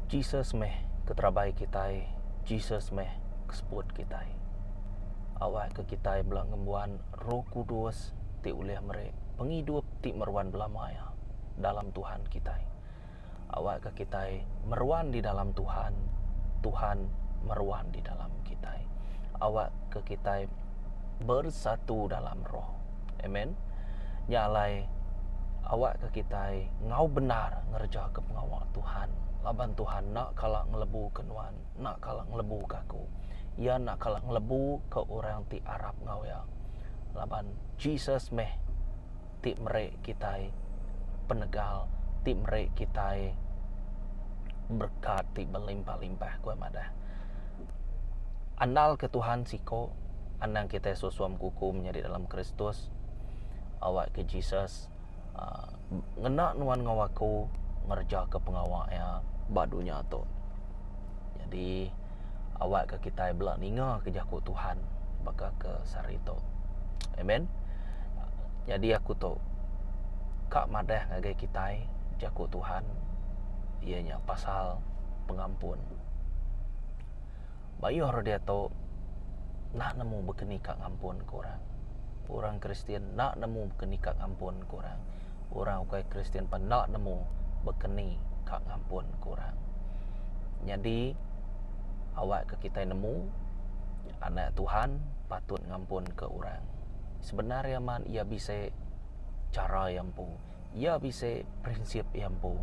Jesus meh ketrabai kita, Jesus meh kesebut kita. Awak ke kita belang ngembuan Roh Kudus ti ulih merek penghidup ti meruan belamaya dalam Tuhan kita. Awak ke kita meruan di dalam Tuhan, Tuhan meruan di dalam kita. Awak ke kita bersatu dalam roh. Amen. Nyalai awak ke kita ngau benar ngerja ke pengawal Tuhan. Laban Tuhan nak kalah ngelebu kenuan, nak kalah ngelebu kaku. Ya nak kalah ngelebu ke orang ti Arab ngau ya. Laban Jesus meh ti merek kita penegal, ti merek kita berkat ti berlimpah-limpah kuat madah. Andal ke Tuhan siko, andang kita susuam kuku menjadi dalam Kristus. Awak ke Jesus ngenak nuan ngawaku ngerja ke pengawaknya badunya tu. Jadi awak ke kita belak ninga ke jaku Tuhan baka ke sarito. Amen. Jadi aku tu kak madah ngagai kita jaku Tuhan ianya pasal pengampun. Bayuh dia tu nak nemu bekeni kak ngampun korang. Orang Kristian nak nemu bekeni kak ngampun korang. Orang ukai Kristian pun nak nemu bekeni kak ngampun korang. Jadi awak ke kita nemu anak Tuhan patut ngampun ke orang. Sebenarnya man ia bisa cara yang pu, ia bisa prinsip yang pu.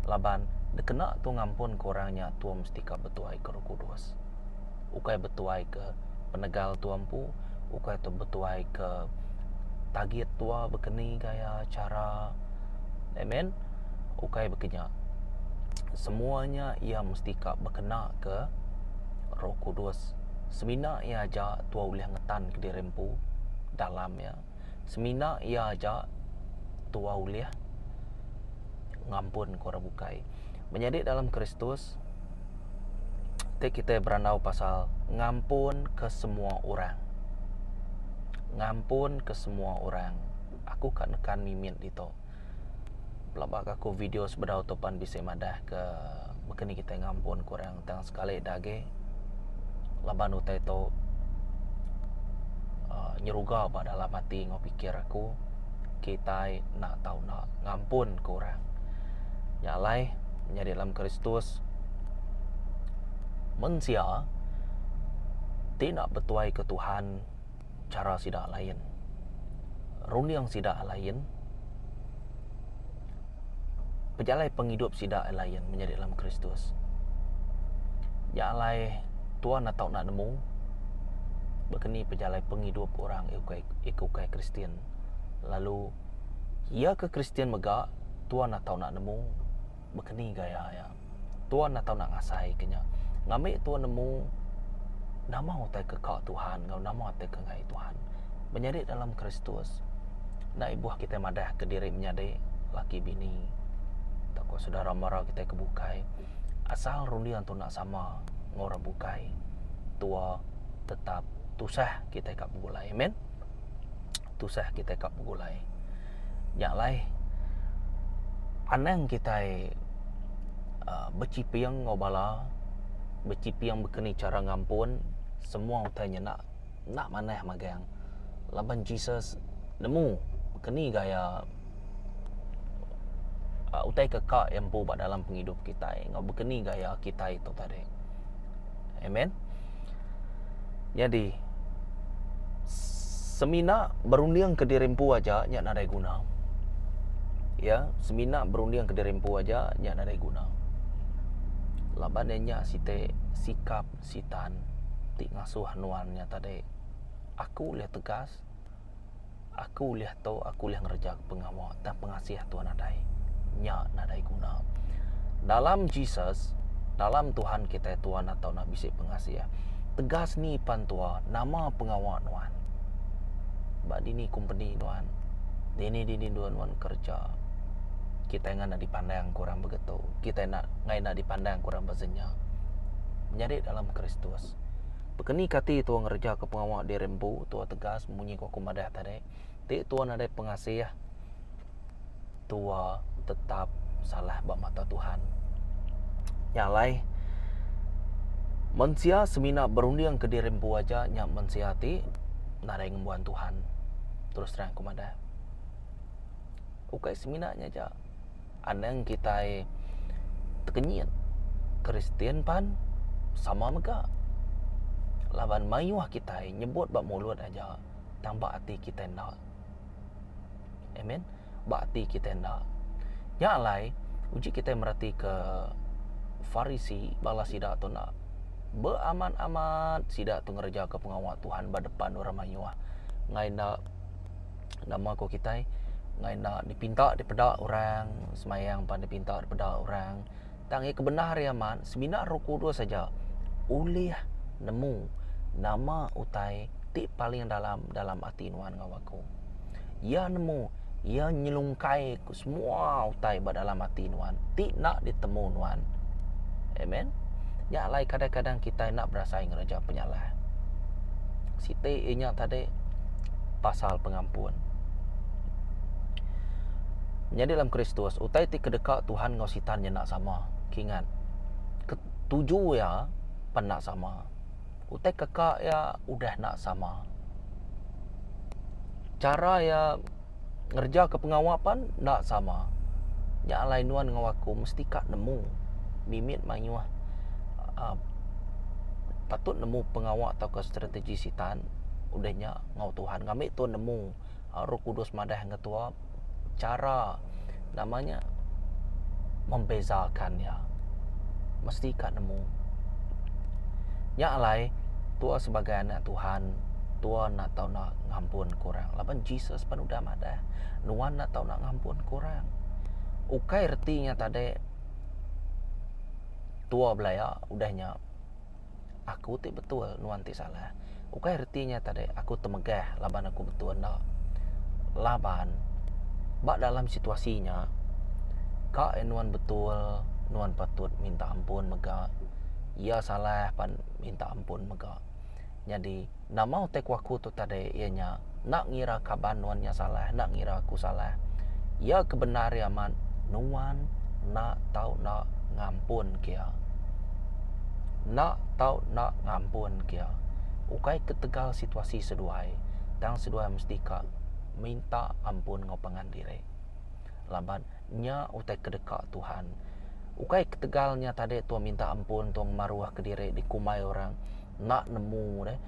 Laban dekena tu ngampun korangnya tu mesti ka betuai ke Roh Kudus. Ukai betuai ke penegal tuampu, ukai tu betuai ke target tua bekeni gaya cara. Amen. Ukai bekenya semuanya ia mesti kak berkena ke Roh Kudus. Semina ia aja tua ulih ngetan ke dirempu dalam ya. Semina ia aja tua ulih ngampun korang bukai. Menjadi dalam Kristus kita berandau pasal ngampun ke semua orang. Ngampun ke semua orang. Aku kan nekan mimin itu. Pelabak aku video sebedau topan bisa madah ke bekeni kita ngampun korang tang sekali dage. Laban utai itu nyeruga pada dalam hati ngopikir aku kita nak tahu nak ngampun korang. Nyalai menjadi dalam Kristus manusia tidak bertuai ke Tuhan cara sidak lain. Runi yang sidak lain. Pejalai penghidup sidak lain menjadi dalam Kristus. Jalai Tuhan atau nak nemu berkeni pejalai penghidup orang ikukai Kristian. Lalu ia ke Kristian megak Tuhan atau nak nemu berkeni gaya ya. Tuhan atau nak ngasai kenya. Ngambil Tuhan nemu nama utai ke kau Tuhan, ngau nama utai ke ngai Tuhan. Menjadi dalam Kristus. Nak ibuah kita madah ke diri menjadi laki bini. Takut saudara marah kita kebukai. Asal rundian tu nak sama ngora bukai. Tua tetap tusah kita kap gulai. Amen. Tusah kita kap gulai. Yang lain anang kita bercipiang ngobala, bercipiang berkeni cara ngampun semua utanya nak maneh magang. Laban Jesus nemu berkeni gaya utai kekak yang buat dalam penghidup kita. Ngau berkeni gaya kita itu tadi. Amen. Jadi semina berunding ke dirimpu aja nyak nadai guna. Ya, semina berunding ke dirimpu aja nyak nadai guna. Labannya site sikap sitan ti ngasuh nuannya tadi. Aku lihat tegas. Aku lihat tahu, aku lihat ngerja pengawal dan pengasih Tuhan nadai. Nyak nadai guna. Dalam Jesus, dalam Tuhan kita Tuhan atau nak bisik pengasih ya. Tegas ni pan tua nama pengawal nuan. Bak dini company nuan. Dini nuan kerja. Kita nak dipandang kurang begitu. Kita nak dipandang kurang bazenya. Menjadi dalam Kristus. Bekeni kati tua ngerja ke pengawal di rembu, tua tegas munyi ku madah tadi. Ti tua ada pengasih ya. Tua tetap salah bak mata Tuhan. Nyalai Mensia semina berunding ke diri rempu aja nya mensia ti narai ngembuan Tuhan. Terus terang kumada. Ukai semina nya aja. Anang kita tekenyit Kristen pan sama mega. Laban mayuah kita nyebut bak mulut aja. Tang bak hati kita nak. Amen. Bak hati kita nak. Nya alai uji kita merhati ke Farisi balas sidak tu nak beraman-aman sidak tu ngerja ke pengawal Tuhan berdepan orang mayuah. Ngai nak nama ko kita ngai nak dipinta dipedak orang semayang pan dipinta dipedak orang. Tangi kebenar ya man semina Roh Kudus saja ulih nemu nama utai ti paling dalam hati nuan ngawaku. Ia nemu ia nyelungkai semua utai dalam hati nuan ti nak ditemu nuan. Amen. Ya lai kadang-kadang kita nak berasa ngereja penyalah. Site inya tadi pasal pengampun. Menjadi dalam Kristus utai ti kedekat Tuhan ngau sitan nak sama. Kingat. Ketujuh ya pan nak sama. Utai kakak ya udah nak sama. Cara ya ngerja ke pengawapan nak sama. Ya lai nuan ngawaku mesti kak nemu mimit manyuah. Patut nemu pengawak atau ke strategi sitan udahnya ngau Tuhan ngambil tu nemu Roh Kudus madah ngetua cara namanya membezakan ya mesti kat nemu nya alai tua sebagai anak Tuhan tua nak tahu nak ngampun kurang laban Jesus pan udah madah nuan nak tahu nak ngampun kurang ukai retinya tadi tua belaya udahnya aku ti betul nuan ti salah. Ukai artinya tadi aku temegah laban aku betul nak. Laban bak dalam situasinya kak nuan betul nuan patut minta ampun mega. Ia salah pan minta ampun mega. Jadi nama utek waku tu tadi ianya nak ngira kaban nuannya salah, nak ngira aku salah. Ia kebenaran man nuan nak tahu nak ngampun kia. Nak tahu nak ngampun kia. Ukai ketegal situasi seduai. Tang seduai mesti kak minta ampun ngau pengandire. Laban nya utai kedekat Tuhan. Ukai ketegalnya tadi tuan minta ampun tuan maruah ke diri dikumai orang nak nemu deh.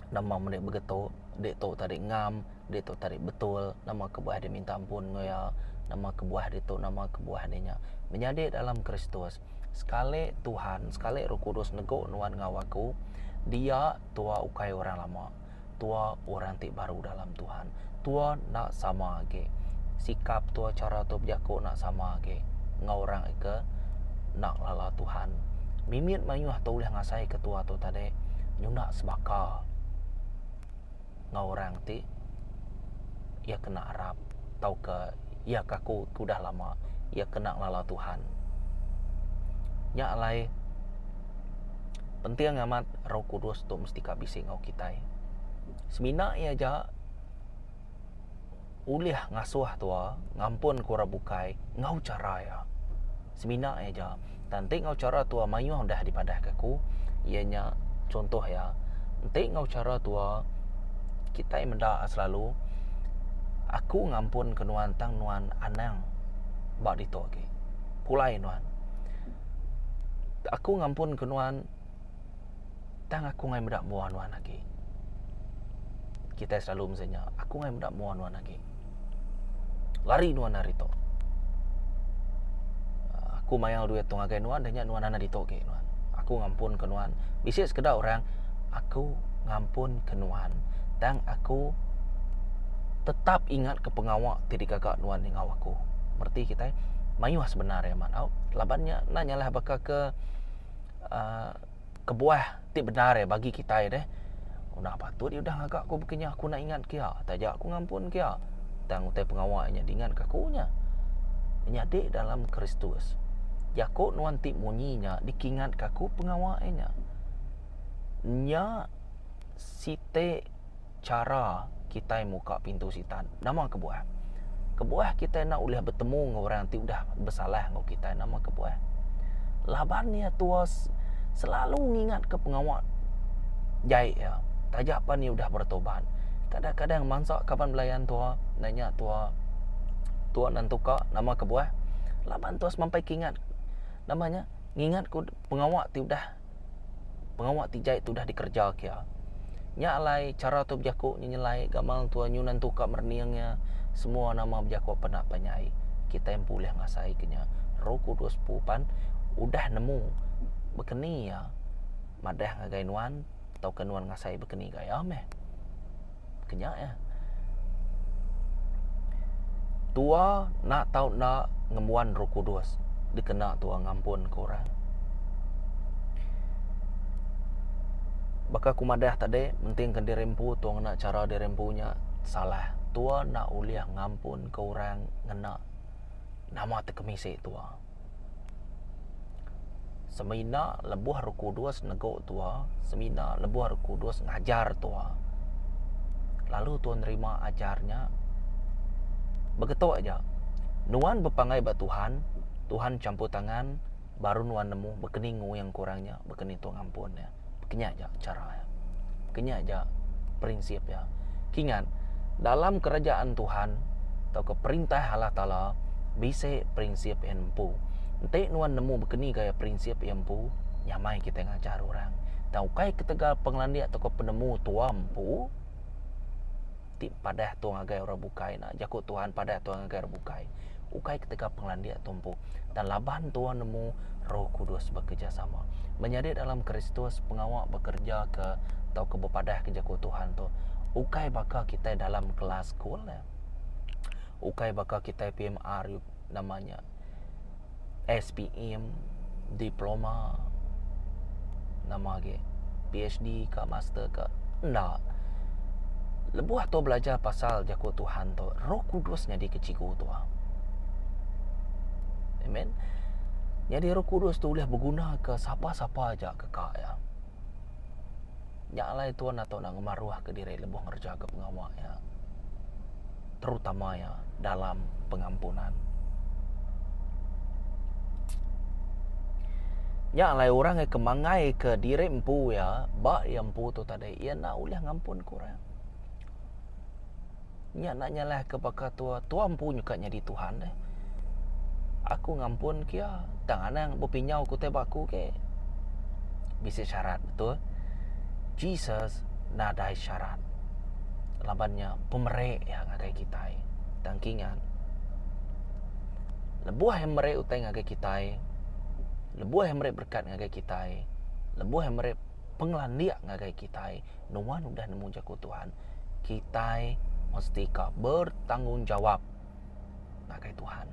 Nama mendik begitu dek tu tadi ngam, dek tu tadi betul nama kebuah dia minta ampun ngoya. Nama kebuah dia tu nama kebuah dia menjadi dalam Kristus. Sekali Tuhan, sekali Roh Kudus negok nuan ngawaku, dia tua ukai orang lama, tua orang ti baru dalam Tuhan. Tua nak sama ke, sikap tua cara tu berjaku nak sama ke, ngau orang ke nak lala Tuhan. Mimit mayuh tu boleh ngasai ketua tu tadi, nyunak sebaka. Ngau orang ti, ia kena Arab, tau ke, ia kaku kudah lama, ia kena lala Tuhan. Nya alai penting amat Roh Kudus tu mesti kabisi ngau kita. Semina ia aja ulih ngasuh tua ngampun kura bukai ngau cara ya. Semina aja tanti ngau cara tua mayuh dah dipadah kaku ianya contoh ya. Nanti ngau cara tua kita mendak selalu aku ngampun kenuan tang nuan anang bak ditoke. Pulai nuan aku ngampun kenuan tang aku ngai mendak muan-muan lagi. Kita selalu misalnya aku ngai mendak muan-muan lagi. Lari nuan hari tu. Aku mayang duit tu ngagai nuan dan nuan ana ditoke nuan. Aku ngampun kenuan. Bisa sekedar orang aku ngampun kenuan tang aku tetap ingat ke pengawak tidak kakak nuan dengan aku. Berarti kita mayuh sebenarnya man. Labannya nanyalah bakal ke kebuah ti benar ya bagi kita ya deh. Nak patut dia udah agak aku bekenya aku nak ingat kia. Tajak aku ngampun kia. Tang utai pengawaknya diingat kakunya. Menjadi dalam Kristus. Yakut nuan ti munyinya dikingat kaku pengawaknya. Nya site cara kita muka pintu sitan. Nama kebuah. Kebuah kita nak ulah bertemu dengan orang ti udah bersalah ngau kita nama kebuah. Labannya tua selalu ngingat ke pengawal jai ya. Tajapan ni udah bertobat. Kadang-kadang mangsa kapan belayan tua nanya tua nantuka nama kebuah. Laban tua sampai kingat namanya ngingat ku pengawal ti udah pengawal ti jai tu dah dikerja kia. Nya alai cara tu berjaku nyelai gamal tua nyunan tuka merniangnya semua nama berjaku penak panyai. Kita yang boleh ngasai kenya Roh Kudus pupan udah nemu bekeni ya. Madah ngagai nuan atau kenuan ngasai bekeni gaya meh. Kenya ya. Tua nak tahu nak ngemuan Roh Kudus dikena tua ngampun korang. Baka kumadah tadi penting kan dirempu tuang nak cara dirempunya salah. Tua nak uliah ngampun ke orang ngena nama tekemisi tua. Semina lebuh Roh Kudus nego tua, semina lebuh Roh Kudus ngajar tua. Lalu tuan nerima ajarnya. Begitu aja. Nuan berpangai bat Tuhan, Tuhan campur tangan, baru nuan nemu bekeningu yang kurangnya, bekeni tuang ampun ya. Kenya aja cara ya. Kenya aja prinsip ya. Kingan dalam kerajaan Tuhan atau ke perintah Allah Ta'ala bisa prinsip empu. Nanti nuan nemu bekeni gaya prinsip empu, nyamai kita ngajar orang. Tahu kai ketegal penglandia atau ke penemu tuampu ti padah tu ngagai orang bukai nak jakut Tuhan padah tu ngagai orang bukai. Ukai ketika penglandia tumpu dan laban tuan nemu Roh Kudus bekerja sama. Menjadi dalam Kristus pengawal bekerja ke atau ke berpadah ke jakut Tuhan tu. Ukai bakal kita dalam kelas sekolah. Ukai bakal kita PMR namanya SPM diploma nama ke PhD ke master ke enggak. Lebuh tu belajar pasal jakut Tuhan tu. Roh Kudusnya di keciku tu. Amen. Jadi Roh Kudus tu boleh berguna ke siapa-siapa aja ke kak ya. Nyalai tuan atau nak ngemaruah ke diri lebuh ngerja ke pengawal ya. Terutama ya dalam pengampunan. Nyalai orang yang kemangai ke diri empu ya, bak yang empu tu tadi, ia nak ulah ngampun kurang. Nya nak nyalai ke bakal tua empu nyukanya di Tuhan deh. Aku ngampun kia tangan berpinyau ku tebaku ke bisa syarat betul. Jesus nadai syarat labannya pemerek yang ngagai kita tangkingan lebuah yang merek utai ngagai kita lebuah yang merek berkat ngagai kita lebuah yang merek penglandia ngagai kita nuan udah nemu jaku Tuhan kita mesti bertanggung jawab ngagai Tuhan.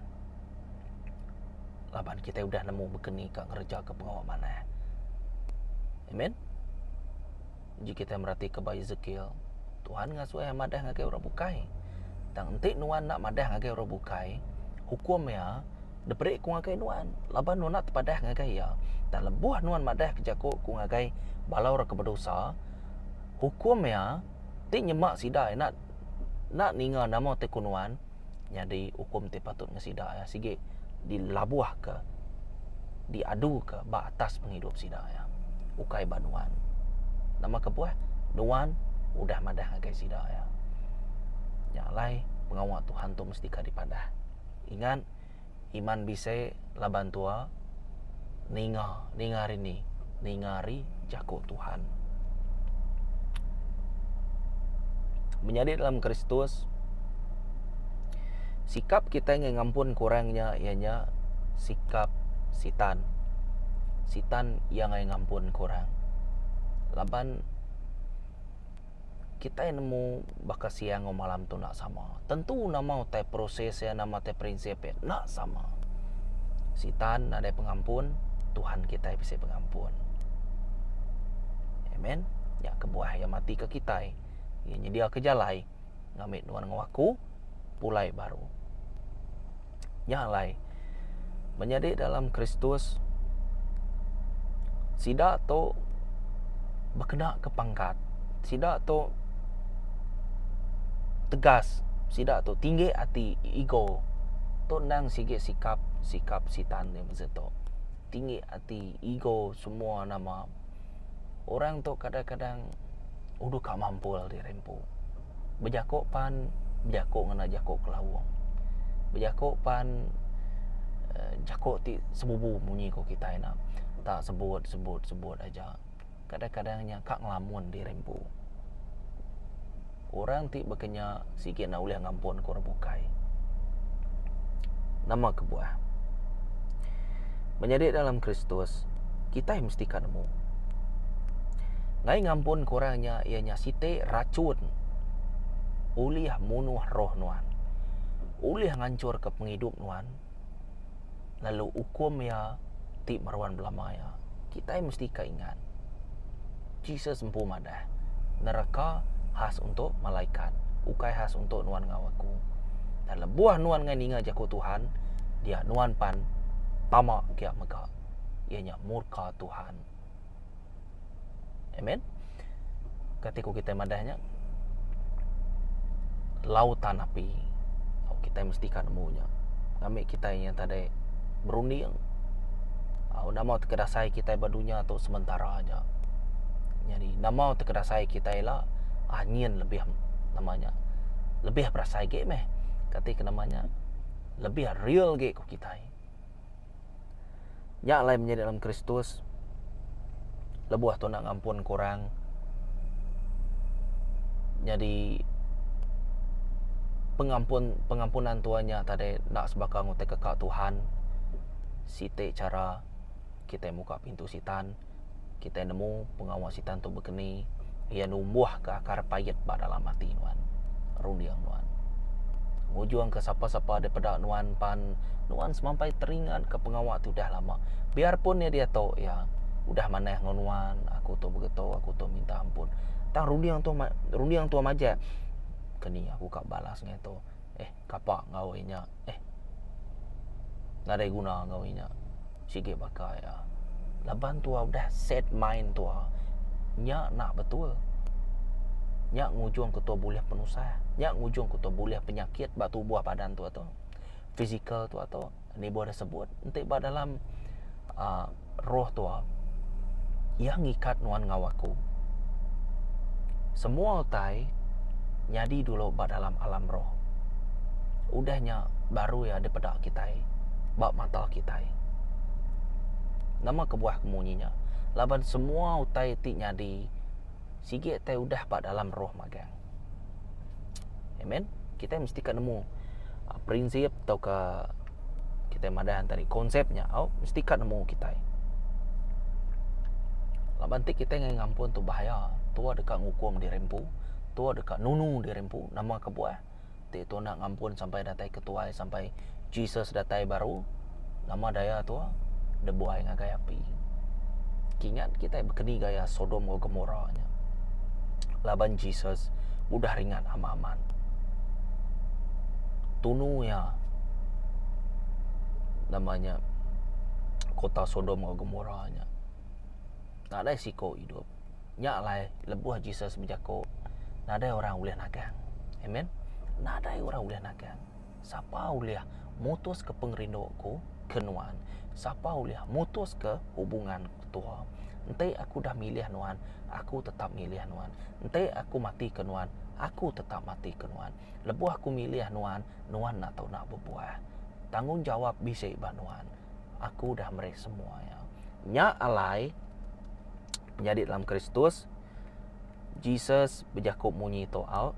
Laban kita udah nemu bekeni kat ngerja ke pengawal mana. Amen. Jika kita merhati ke bayi Ezekiel, Tuhan ngasuai madah ngagai orang bukai. Dan entik nuan nak madah ngagai orang bukai, hukum ya debrik ku ngagai nuan. Laban nuan nak tepadah ngagai ya. Dan lebuah nuan madah kejaku ku ngagai balau orang keberdosa, hukum ya tik nyemak sidai nak ninga nama te kunuan, jadi hukum te patut ngesida ya sige dilabuah ke diadu ke batas penghidup sida ya ukai banuan nama kebuah nuan udah madah ngagai sida ya nyalai pengawal Tuhan tu mesti ka dipadah ingat iman bisa laban tua ningari jago Tuhan menjadi dalam Kristus. Sikap kita yang ngampun kurangnya ianya sikap sitan. Sitan yang ngampun kurang. Laban kita yang nemu baka siang o malam tu nak sama. Tentu nama te prosesnya, nama te prinsipnya nak sama. Sitan ada pengampun, Tuhan kita bisa pengampun. Amen. Ya kebuah yang mati ke kita. Ianya dia kejalai. Ngamit nuan ngawaku pulai baru. Nyalai menjadi dalam Kristus sidak tu berkena ke pangkat, sidak tu tegas, sidak tu tinggi hati ego tu nang sikit sikap sitan ni begitu. tinggi hati, ego semua nama. Orang tu kadang-kadang udah kak mampu lah dirempu. Berjakok pan, berjakok ngena jakok kelawang. Berjakok pan, jakok ti sebubu bunyi ko kita nak. Tak sebut aja. Kadang-kadangnya kak ngelamun dirempu. Orang ti bekenya sikit nak ulih ngampun ko bukai. Nama kebuah. Menjadi dalam Kristus, kita mesti kanemu. Ngai ngampun korangnya ianya site racun. Ulih munuh roh nuan. Ulih ngancur ke penghidup nuan. Lalu hukum ya ti marwan belamaya. Kita mesti kaingat. Jesus empu madah. Neraka khas untuk malaikat. Ukai khas untuk nuan ngawaku. Dan lebuah nuan ngai ninga jaku Tuhan. Dia nuan pan tamak kia mega. Ianya murka Tuhan. Amen. Ketika kita madahnya lautan api. Kita mesti kan nemunya. Ngambil kita yang tadi berunding. Nama terkedasai kita badunya atau sementara aja. Jadi nama terkedasai kita ialah angin lebih namanya. Lebih berasai ge meh. Ketika namanya lebih real ge ko kita. Nya lain menjadi dalam Kristus. Lebuah tu nak ngampun korang. Jadi pengampunan tuanya tadi nak sebakang utai kekak Tuhan. Site cara kita muka pintu sitan, kita nemu pengawal sitan tu berkeni, ia numbuh ke akar payet pada dalam hati nuan. Rundiang nuan. Mujuang ke siapa-siapa daripada nuan pan nuan semampai teringat ke pengawal tu dah lama. Biarpun dia tahu ya udah maneh ngonuan, aku tu begitu, aku tu minta ampun. Tang rundiang tu maja. Keni aku kak balas tu. Kapak ngawainya. Nada guna ngawainya. Sikit bakai ya. Laban tua udah set mind tua. Nya nak betul. Nya ngujung ketua boleh penusah. Nya ngujung ketua boleh penyakit batu buah badan tua tu. Fizikal tua tu. Ni boleh sebut. Nanti dalam roh tua. Yang ngikat nuan ngawaku. Semua utai nyadi dulu dalam alam roh. Udahnya baru ya daripada kita. Bak mata kita. Nama kebuah kemunyinya. Laban semua utai ti nyadi. Sikit tai udah bak dalam roh magang. Amen. Kita mesti nemu prinsip atau ke kita madahan tadi konsepnya. Mesti nemu kita. Laban ti kita ngampun tu bahaya. Tua dekat ngukum dirempu. Tua dekat nunu dirempu. Nama kebuah. Ti tu nak ngampun sampai datai ketuai. Sampai Jesus datai baru. Nama daya tua. Debuai ngagai api. Kingat kita berkeni gaya Sodom dan Gomora nya. Laban Jesus udah ringan aman-aman. Tunu ya namanya kota Sodom dan Gomora nya. Nak ada siko hidup. Nyak lai lebuh Jesus menjako. Nak ada orang boleh nagang. Amen. Nak ada orang boleh nagang. Siapa boleh mutus ke pengerinduku kenuan. Siapa boleh mutus ke hubungan tua. Nanti aku dah milih nuan, aku tetap milih nuan. Nanti aku mati ke nuan, aku tetap mati ke nuan. Lebuh aku milih nuan, nuan nak tahu nak berbuah. Tanggung jawab bisa iba nuan. Aku dah merek semua ya. Nyak alai menjadi dalam Kristus. Jesus berjakup munyi itu out.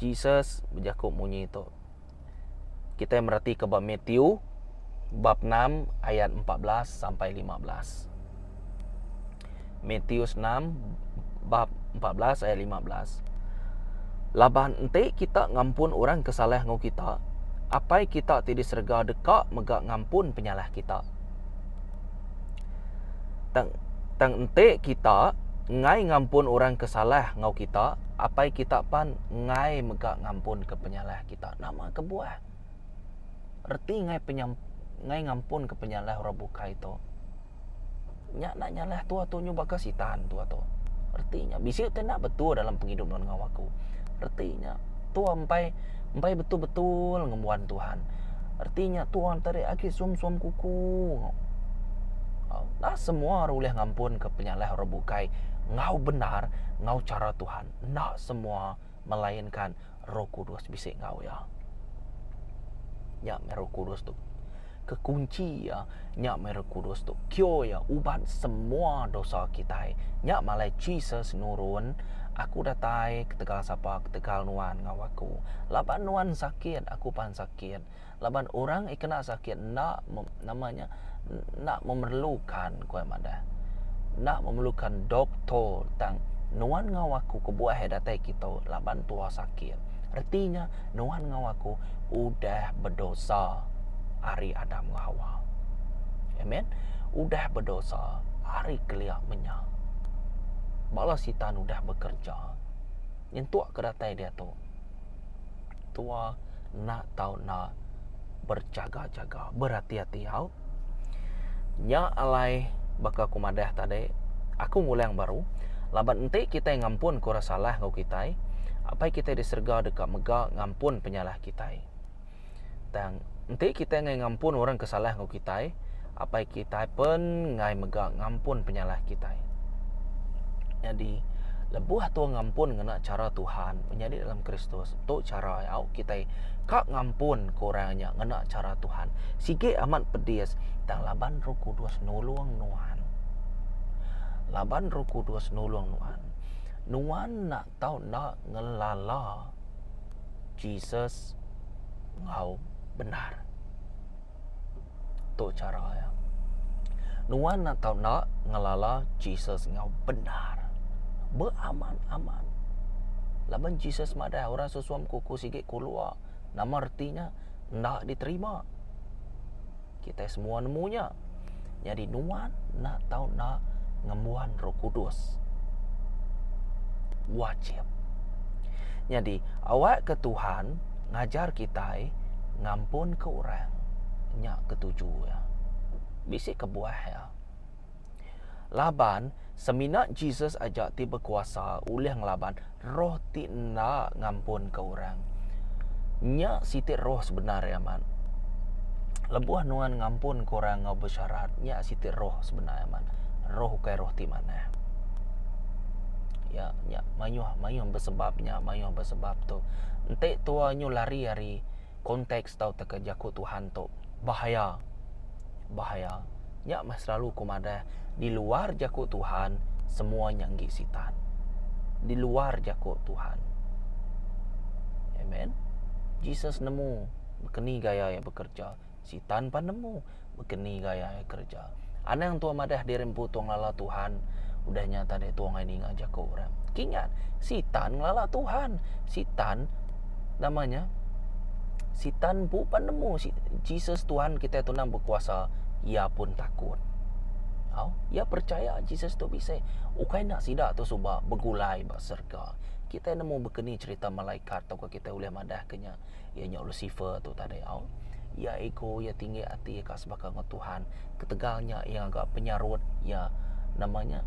Jesus berjakup munyi itu. Kita merhati ke bab Matthew bab 6 ayat 14 sampai 15. Matthew 6 bab 14 ayat 15. Laban ente kita ngampun orang kesalah ngau kita. Apai kita tidak serga dekak megak ngampun penyalah kita. Tang ente kita ngai ngampun orang kesalah ngau kita. Apai kita pan ngai megak ngampun ke penyalah kita. Nama kebuah. Erti ngai ngampun ke penyalah orang buka itu. Nyak nak nyalah tua tu nyoba kasitan tua tu. Artinya bisi tu nak betul dalam penghidupan ngawaku. Artinya tua empai betul-betul ngemuan Tuhan. Artinya Tuhan tadi aki suam-suam kuku. Nah semua boleh ngampun ke penyalah rebukai. Ngau benar, ngau cara Tuhan. Nak semua melainkan Roh Kudus bisik ngau ya. Ya Roh Kudus tu kekunci ya, nyak Roh Kudus tu kyo ya ubat semua dosa kita. Nyak malai Jesus nurun, aku datai ketegal sapa ketegal nuan ngawaku. Laban nuan sakit, aku pan sakit. Laban orang kena sakit nak namanya nak memerlukan kuai madah. Nak memerlukan doktor tang nuan ngawaku kebuah datai kita laban tua sakit. Artinya nuan ngawaku udah berdosa hari Adam dan Hawa. Amen. Udah berdosa hari keliak menyak. Balas sitan udah bekerja. Yang tua kedatai dia tu. Tua nak tahu nak berjaga-jaga, berhati-hati au. Nya alai bakal kumadah tadi. Aku mulai yang baru. Laban ente kita yang ngampun kura salah ngau kita. Apa kita diserga dekat megak ngampun penyalah kita. Dan ente kita ngai ngampun orang kesalah ngau kita. Apa kita pun ngai megak ngampun penyalah kita. Jadi lebuh tu ngampun ngena cara Tuhan menjadi dalam Kristus. Tu cara au kita kak ngampun korangnya ngena cara Tuhan. Sige amat pedis dan laban Roh Kudus nulung nuan. Laban Roh Kudus nulung nuan. Nuan nak tahu nak ngelala Jesus ngau benar. Tu cara ya. Nuan nak tahu nak ngelala Jesus ngau benar. Beraman-aman. Laban Jesus madah orang sesuam kuku sikit keluar. Nama artinya nak diterima. Kita semua nemunya. Jadi nuan nak tahu nak ngemuan Roh Kudus. Wajib. Jadi awak ke Tuhan ngajar kita ngampun ke orang. Nyak ketujuh ya. Bisik ke buah ya. Laban seminat Jesus ajak ti berkuasa ulih ngelaban roh ti nak ngampun ke orang. Nya sitik roh sebenarnya man. Lebuah nuan ngampun ke orang ngau bersyarat. Nya sitik roh sebenarnya man. Roh kai roh ti mana? Ya, mayuh bersebabnya, mayuh bersebab tu. Ente tua nyu lari hari konteks tau terkejaku Tuhan tu. Bahaya. Nya mas selalu kumada di luar jaku Tuhan semuanya nggi sitan. Di luar jaku Tuhan. Amen. Jesus nemu bekeni gaya yang bekerja. Sitan pan nemu bekeni gaya yang kerja. Ana yang tua madah dirempu tuang lala Tuhan. Udah nyata deh tuang ini ngajak ke orang. Kingat, sitan ngelala Tuhan. Sitan namanya sitan pu pan nemu Jesus Tuhan kita tu nang berkuasa. Ia pun takut. Ia percaya Jesus tu bisa. Ukai nak sidak tu subak bergulai bak serga. Kita nemu berkeni cerita malaikat atau kita boleh madah kenya. Ianya Lucifer tu tadi. Ia ego, ia tinggi hati kat sebagai Tuhan. Ketegalnya yang agak penyarut. Ia namanya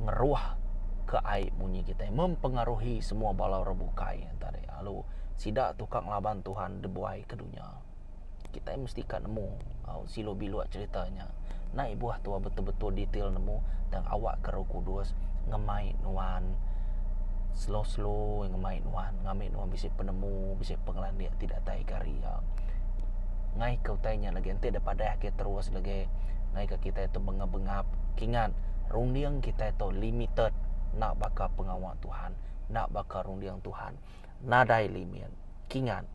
ngeruah ke aib bunyi kita. Mempengaruhi semua balau rebukai tadi. Lalu sidak tu kang laban Tuhan dibuai ke dunia. Kita mesti kan nemu silo biluat ceritanya. Naik buah tua betul-betul detail nemu dan awak ke Roh Kudus ngemai nuan slow ngemai nuan ngamai nuan bisa penemu bisa pengelan dia tidak tahu karya ngai kau tanya lagi ente daripada ke terus lagi ngai ke kita itu bengap-bengap kingan rundiang kita itu limited nak bakal pengawal Tuhan nak bakal rundiang Tuhan nadai limit kingan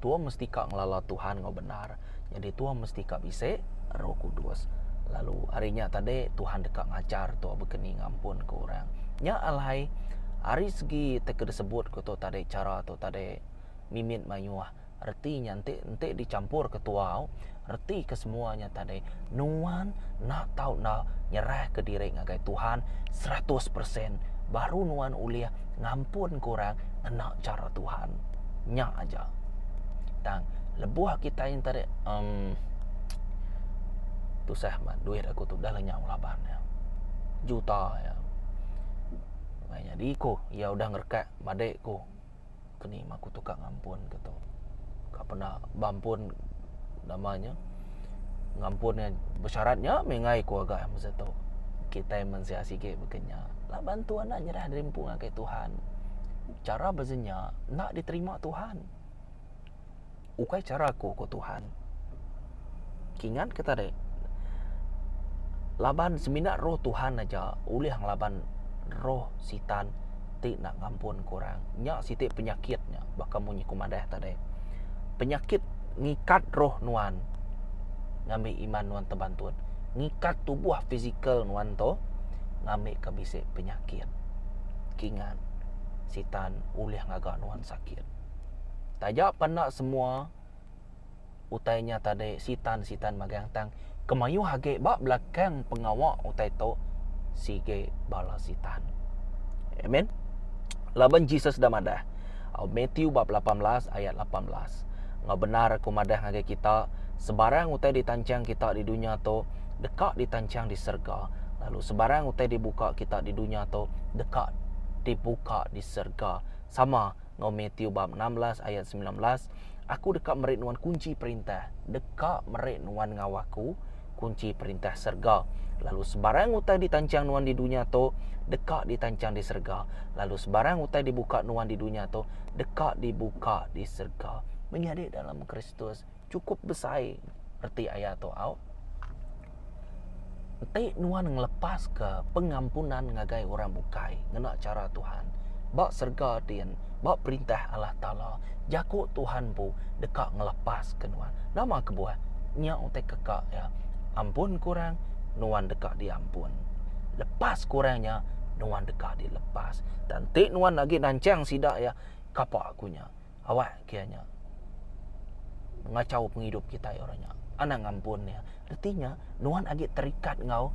tua mesti kak ngelala Tuhan ngau benar. Jadi tua mesti kak bisa Roh Kudus. Lalu harinya tadi Tuhan dekat ngajar tua berkeni ngampun ke orang. Nya alai hari segi teka disebut ke tu tadi cara tu tadi mimit mayuah. Artinya ente dicampur ke tua. Arti ke semuanya tadi nuan nak tahu nak nyerah ke diri ngagai Tuhan 100%. Baru nuan uliah ngampun ke orang nak cara Tuhan. Nya aja. Dan lebuah kita yang tadi tu sahman duit aku tu dah lenyap laban ya. Juta ya. Jadi ko ya udah ngerkat badek ko keni aku tukang ngampun gitu. Kak apa nak bampun namanya ngampunnya bersyaratnya mengai keluarga masa tu kita mensiasi ke bekenya lah bantuan nak nyerah dirimpung ke Tuhan cara bezenya nak diterima Tuhan ukai cara aku ke Tuhan kingan kita dek laban seminat roh Tuhan aja ulih laban roh sitan ti nak ngampun korang nya sitik penyakitnya bakal munyi kumadah tadi penyakit ngikat roh nuan ngambil iman nuan terbantuan ngikat tubuh fizikal nuan to ngambil kebisik penyakit kingan sitan ulih ngagak nuan sakit tajak panak semua utainya tadi sitan magang tang kemayu hage bak belakang pengawak utai to sige bala sitan amen laban Jesus dah madah Matthew bab 18 ayat 18 ngau benar aku madah ngage kita sebarang utai ditancang kita di dunia tu dekat ditancang di surga lalu sebarang utai dibuka kita di dunia tu dekat dibuka di surga sama ngau Matthew bab 16 ayat 19 aku dekat merik nuan kunci perintah dekat merik nuan ngawaku kunci perintah surga lalu sebarang utai ditancang nuan di dunia tu dekat ditancang di surga lalu sebarang utai dibuka nuan di dunia tu dekat dibuka di surga menjadi dalam Kristus cukup besar erti ayat tu au enti nuan ngelepas ke pengampunan ngagai orang bukai ngena cara Tuhan bak surga dian bak perintah Allah Taala jaku Tuhan pu dekat ngelepas ke nuan nama kebuah nya utai kekak ya ampun kurang nuan dekat diampun lepas kurangnya nuan dekat dilepas dan tik nuan lagi nancang sidak ya kapak akunya awak kianya ngacau penghidup kita ya orangnya anak ngampun ya artinya nuan agak terikat ngau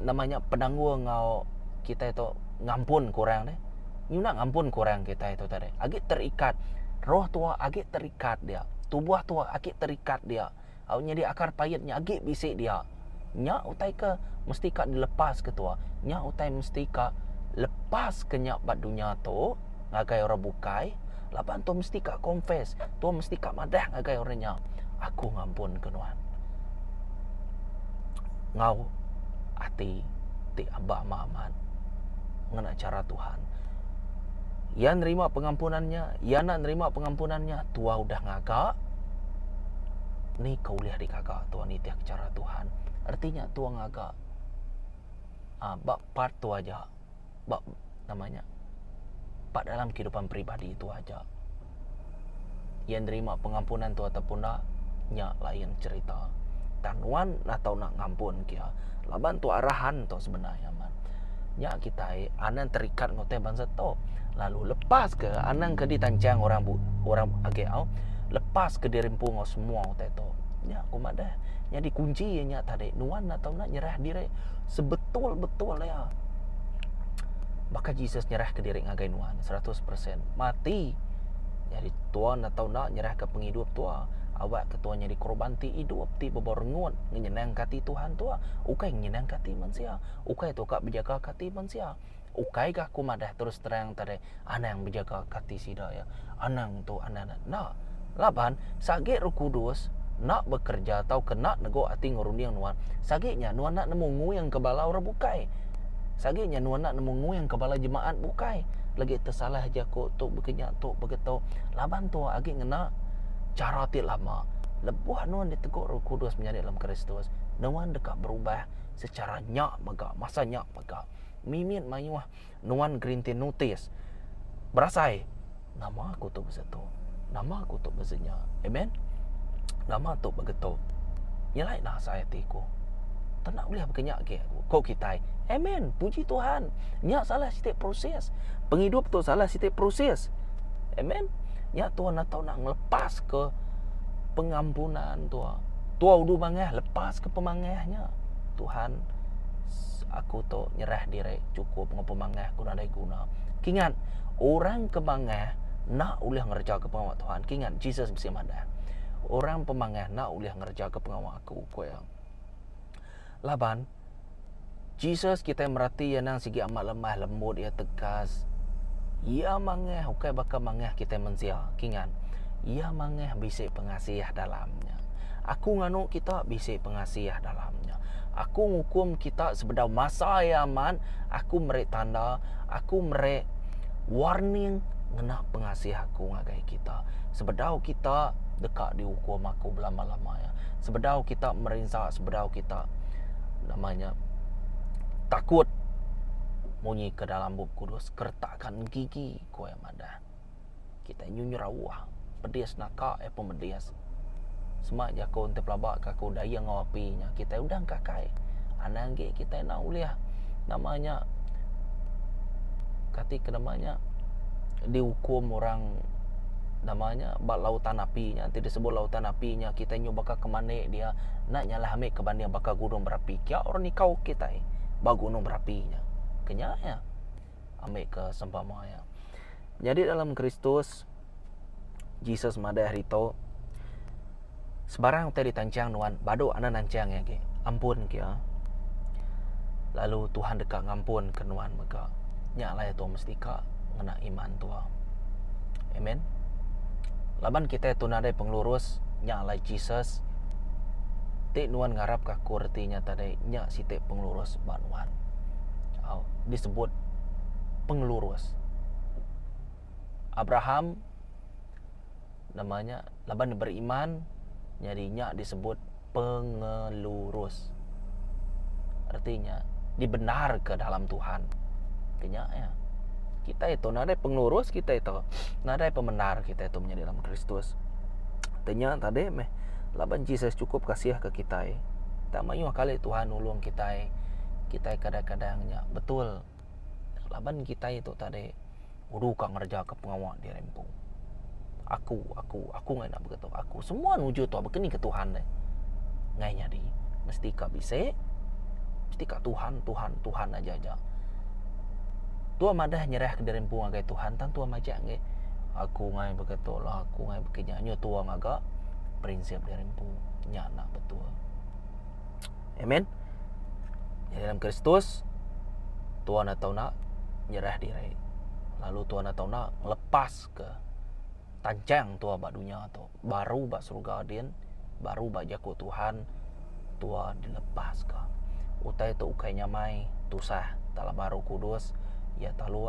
namanya penangguh ngau kita itu ngampun kurang deh nyuna ngampun kurang kita itu tadi agak terikat roh tua agak terikat dia tubuh tua agak terikat dia awaknya di akar payatnya agak bisik dia nya utai ke mesti kak dilepas ke tua nya utai mesti kak lepas ke nyak bat dunia tu ngagai orang bukai lapan tu mesti kak confess tu mesti kak madah ngagai orangnya aku ngampun ke nuan ngau hati ti abah maman ngena cara Tuhan ia nerima pengampunannya ia nak nerima pengampunannya tua udah ngagak ni kau lihat di kakak tua ni tiak cara Tuhan artinya tua ngagak bak part tu aja bak namanya pak dalam kehidupan pribadi itu aja yang nerima pengampunan tu ataupun tak nya lain cerita tanuan atau nak ngampun kia laban tu arahan tu sebenarnya man nya kita anan terikat ngote bangsa tu lalu lepas ke anan ke ditancang orang age au lepas ke dirimpung semua ngote tu nya kumadah nya dikunci nya tadi nuan atau nak nyerah diri sebetul-betul ya maka Jesus nyerah ke diri ngagai nuan 100% mati jadi tuan atau nak nyerah ke penghidup tua awak ketuanya dikorbanti hidup ti beborngun nyenang kati Tuhan tua ukai nyenang kati manusia ukai tu kak berjaga kati manusia ukai kah kumadah terus terang tadi anang berjaga kati sida ya anang tu anak nak laban sage Roh Kudus nak bekerja atau kena nego ati nguruniang nuan sagenya nuan nak nemu nguyang kebala orang bukai sagenya nuan nak nemu nguyang kebala jemaat bukai lagi tersalah aja kok tu bekenyak tu begitu laban tu agi ngena cara ti lama lebuh nuan ditegur Roh Kudus menjadi dalam Kristus nuan dekat berubah secara nyak mega masa nyak mega mimin mayuah nuan gerinti notice berasai nama aku tu begitu nama aku tu bezenya amen nama tu begitu nyalai dah saya tiku tak nak boleh berkenyak ke kau kita amen puji Tuhan nyak salah setiap proses penghidup tu salah setiap proses amen nyak Tuhan atau nak ngelepas ke pengampunan tua udu mangah lepas ke pemangahnya Tuhan aku tu nyerah diri cukup ngepemangah guna dai guna kingat orang kemangah nak ulah ngerja ke pengawal Tuhan kingat Jesus bersama dah orang pemangah nak ulah ngerja ke pengawal aku yang laban Jesus kita merhati yang nang segi amat lemah lembut ia tegas ia mangah ukai bakal mangah kita mensia kingan ia mangeh bisik pengasiah dalamnya. Aku nganu kita bisik pengasiah dalamnya. Aku ngukum kita sebedau masa yaman, aku merek tanda, aku merek warning ngena pengasiah aku ngagai kita. Sebedau kita dekat dihukum aku belama-lama ya. Sebedau kita merinsak, sebedau kita namanya takut munyi ke dalam bub kudus, kertakan gigi kowe madah. Kita nyunyurawah, pedias nakak pemedias. Semak jako untuk pelabak kaku daya ngawapinya. Kita udah kakai. Anangge kita nak uliah namanya ketika namanya dihukum orang namanya bak lautan apinya, nanti disebut lautan apinya, kita nyoba ke kemana dia nak nyalah ambil ke banding bakal gunung berapi. Kia orang ni kau kita bak gunung berapinya. Kenyanya ambil ke sempamanya. Jadi dalam Kristus Jesus madah rito sebarang tadi tancang nuan bado ana nancang ya ke ampun kia. Lalu Tuhan dekat ngampun ke nuan maka nyak lah itu mesti ka ngena iman tua. Amen. Laban kita tu nadai penglurus nyak lah Jesus. Tik nuan ngarap ka kurtinya tadi nyak si tik penglurus banuan. Disebut penglurus. Abraham namanya laban beriman nyadinya disebut pengelurus. Artinya dibenar ke dalam Tuhan. Kenya ya. Kita itu nadai penglurus, kita itu nadai pemenar, kita itu menjadi dalam Kristus. Artinya tadi laban Jesus cukup kasih ke kita. Tak mayu kali Tuhan nulung kita. Kita kadang-kadangnya betul. Laban kita itu tadi udah kang ngerja ke pengawal di rempung. Aku ngai nak begitu. Aku semua nuju tu berkeni ke Tuhan deh. Ngai nyadi. Mesti ka bisa. Mesti ka Tuhan aja. Tua madah nyerah ke derempung agai Tuhan tan tua majak ngai. Aku ngai begitu lah, aku ngai bekenyanyo tua ngaga prinsip derempung nyana betul. Amen. Jadi dalam Kristus Tuhan atau nak nyerah diri. Lalu Tuhan atau nak lepas ke tancang tua bak dunia tu, baru bak surga din, baru bak jaku Tuhan tua dilepas ke. Utai tu ukai nyamai tusah dalam baru kudus ya talu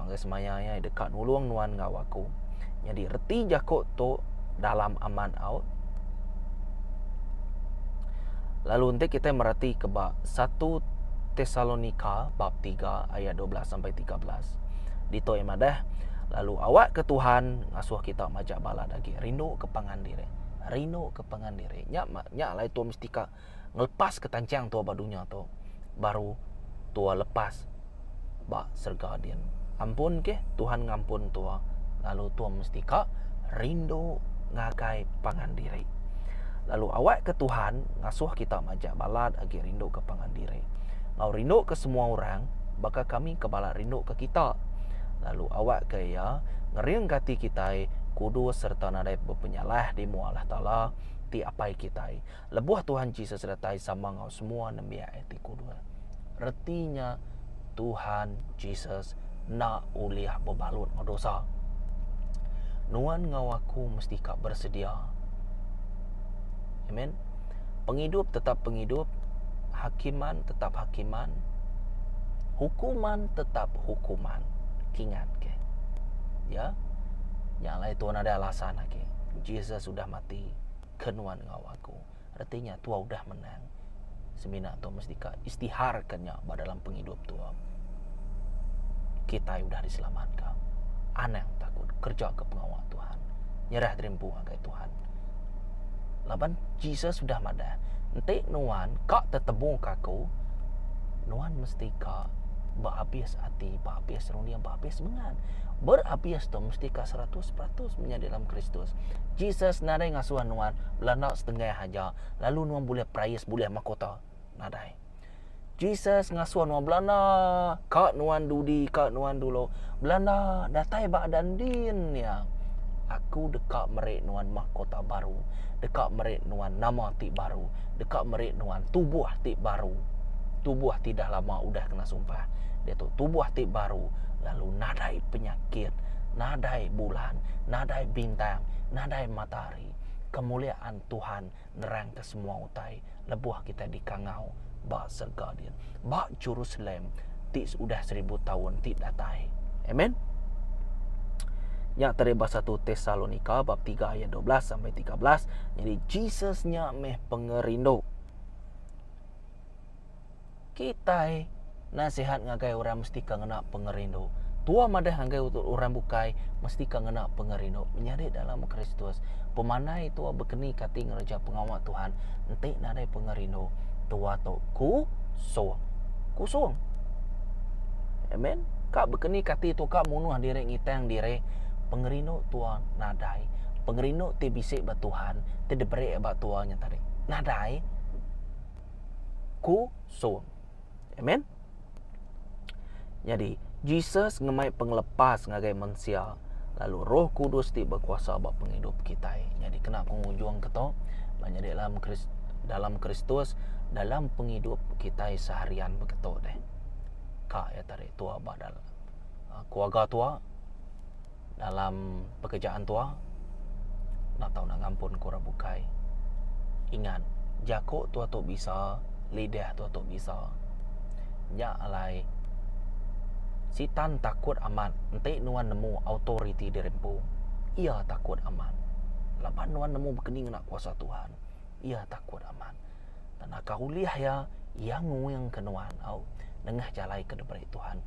anggai semayanya dekat nulung nuan ngawaku. Jadi reti jaku tu dalam aman out. Lalu nanti kita merhati ke bab 1 Tesalonika bab 3 ayat 12 sampai 13. Dito madah. Lalu awak ke Tuhan ngasuh kita majak bala lagi. Rindu ke pangan diri. Nyak lah itu mesti ka ngelepas ke tancang tua badunya tu. Baru tua lepas bak serga dia. Ampun ke Tuhan ngampun tua. Lalu tua mesti ka rindu ngagai pangan diri. Lalu awak ke Tuhan ngasuh kita majak balad lagi rindu ke pangan diri. Ngau rindu ke semua orang, bakal kami ke balad rindu ke kita. Lalu awak ke ya ngeriang kati kita kudus serta nadai berpenyalah di Allah Ta'ala ti apai kita. Lebuh Tuhan Yesus datai sama ngau semua nembia eti kudus. Artinya Tuhan Yesus nak uliah berbalut ngau dosa. Nuan ngau aku mesti kak bersedia. Amen. Penghidup tetap penghidup, hakiman tetap hakiman, hukuman tetap hukuman. Kingat ke. Ya. Yang lain Tuhan ada alasan ke. Jesus sudah mati, kenuan ngau aku. Artinya tua udah menang. Semina tu mesti ka istiharkannya dalam penghidup tua. Kita udah diselamatkan. Anang takut kerja ke pengawal Tuhan. Nyerah terimpu agai Tuhan. Laban Jesus sudah madah. Nanti nuan kak tetebung kaku. Nuan mesti kak berhabis hati, berhabis dunia, berhabis mengan. Berhabis tu mesti ka 100% menjadi dalam Kristus. Jesus nadai ngasuhan nuan belanda setengah haja. Lalu nuan boleh prayas, boleh mahkota. Nadai. Jesus ngasuhan nuan belanda. Kak nuan dudi, kak nuan dulu. Belanda datai bak dan din ya. Aku dekat merek nuan mahkota baru. Dekat merek nuan nama ti baru. Dekat merek nuan tubuh ti baru. Tubuh tidak lama udah kena sumpah. Dia tu tubuh ti baru. Lalu nadai penyakit, nadai bulan, nadai bintang, nadai matahari. Kemuliaan Tuhan nerang ke semua utai. Lebuh kita di kangau ba sergadian. Ba Jerusalem ti sudah 1000 tahun ti datai. Amen. Yang tadi bahasa 1 Tesalonika bab 3 ayat 12 sampai 13. Jadi Jesusnya meh pengerindo. Kita nasihat ngagai orang mesti kena pengerindo. Tua madah ngagai orang bukai mesti kena pengerindo. Menyari dalam Kristus. Pemanai tua berkeni kati ngeraja pengawal Tuhan. Nanti nadai pengerindo. Tua tu kusung. Kusung. Amen. Kak berkeni kati tu kak munuh diri ngitang diri. Pengerindo tua nadai. Pengerindo ti bisik ba Tuhan. Ti diberi ba tuanya tadi. Nadai. Kusung. Amen. Jadi Jesus ngemai penglepas ngagai manusia. Lalu Roh Kudus ti berkuasa bak penghidup kita. Jadi kena pengunjung keto banyak dalam Kristus dalam penghidup kita seharian begitu deh. Kak ya tadi tua badal keluarga tua dalam pekerjaan tua nak tahu nak ngampun kura bukai. Ingat jako tua tu bisa, lidah tua tu bisa. Ya alai sitan takut aman. Nanti nuan nemu autoriti dirempu. Ia takut aman. Lapan nuan nemu berkening nak kuasa Tuhan. Ia takut aman. Dan kau lihat ya, yang nguyang kenuan au nengah jalai ke depan Tuhan.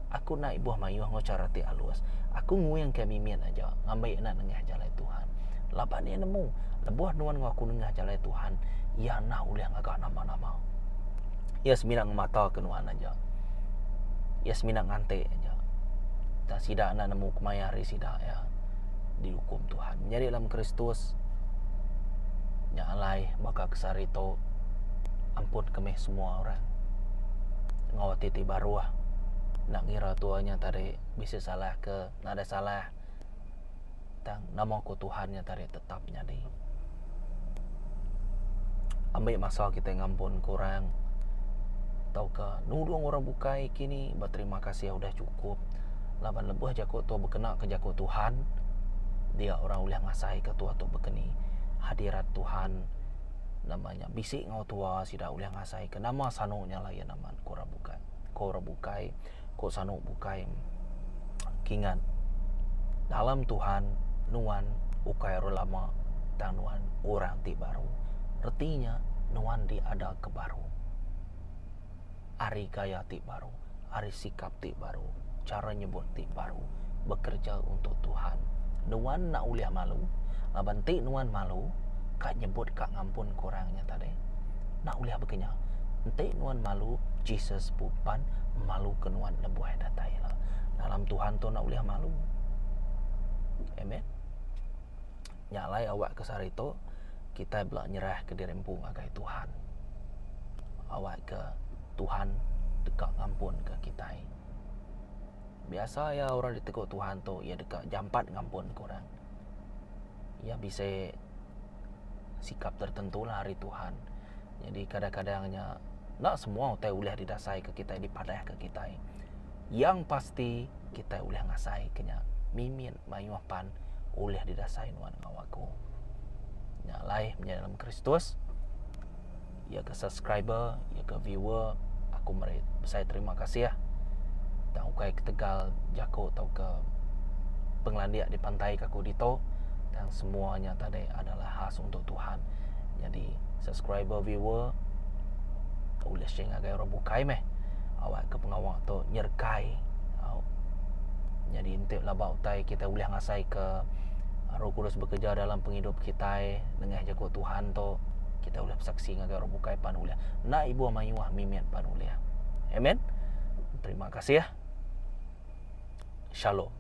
Aku nak ibuah mayuh ngocara ti alus. Aku nguyang ke mimian aja ngambai nak nengah jalai Tuhan. Lapan dia nemu lebuah nuan ngaku nengah jalai Tuhan. Ia nak uliang agak nama-nama. Ia seminang mata kenuan aja. Ia seminang ngante aja. Tak sidak nak nemu kemayari sidak ya. Dihukum Tuhan. Menjadi dalam Kristus. Nya alai baka kesarito. Ampun kemeh semua orang. Ngawati ti baru lah. Nak ngira tuanya tadi bisa salah ke. Nak ada salah. Tang nama ku Tuhannya tadi tetap nyadi. Ambil masa kita ngampun kurang. Tahu ke nudung orang bukai kini berterima kasih udah cukup. Laban lebuh jako tua berkena ke jako Tuhan. Dia orang ulah ngasai ke tua tu berkeni. Hadirat Tuhan namanya bisik ngau tua sida ulah ngasai ke nama sanunya lah ya nama kora bukai ko sanu bukai kingan dalam Tuhan nuan ukai lama dan nuan orang ti baru. Artinya nuan di ada ke baru. Ari gaya ti baru, ari sikap ti baru, cara nyebut ti baru, bekerja untuk Tuhan. Nuan nak uliah malu, laban ti nuan malu, kak nyebut kak ngampun kurangnya tadi. Nak uliah begenya, ti nuan malu, Jesus pupan malu ke nuan lebuh datai lah. Dalam Tuhan tu nak uliah malu. Amen. Nyalai awak kesarito, kita belak nyerah ke dirempung agai Tuhan. Awak ke Tuhan dekat ngampun ke kita. Biasa ya orang diteguk Tuhan tu ia dekat jampat ngampun korang. Ia bisa sikap tertentu lah hari Tuhan. Jadi kadang-kadangnya nak semua utai ulah didasai ke kita, dipadah ke kita. Yang pasti kita ulah ngasai kenya mimin mayuh pan ulah didasai nuan ngawaku. Nyalai menjadi dalam Kristus. Ya ke subscriber, ya ke viewer, aku saya terima kasih ya. Dan ukai ke Tegal, Jako atau ke Penglandiak di pantai kaku dito. Dan semuanya tadi adalah khas untuk Tuhan. Jadi subscriber, viewer, boleh share agai orang bukai meh. Awak ke pengawal tu nyerkai. Jadi untuk labau utai kita boleh ngasai ke Roh Kudus bekerja dalam penghidup kita dengan Jako Tuhan tu. Kita boleh bersaksi dengan orang bukai panulia. Nak ibu mayuah mimian panulia. Amen. Terima kasih ya. Shalom.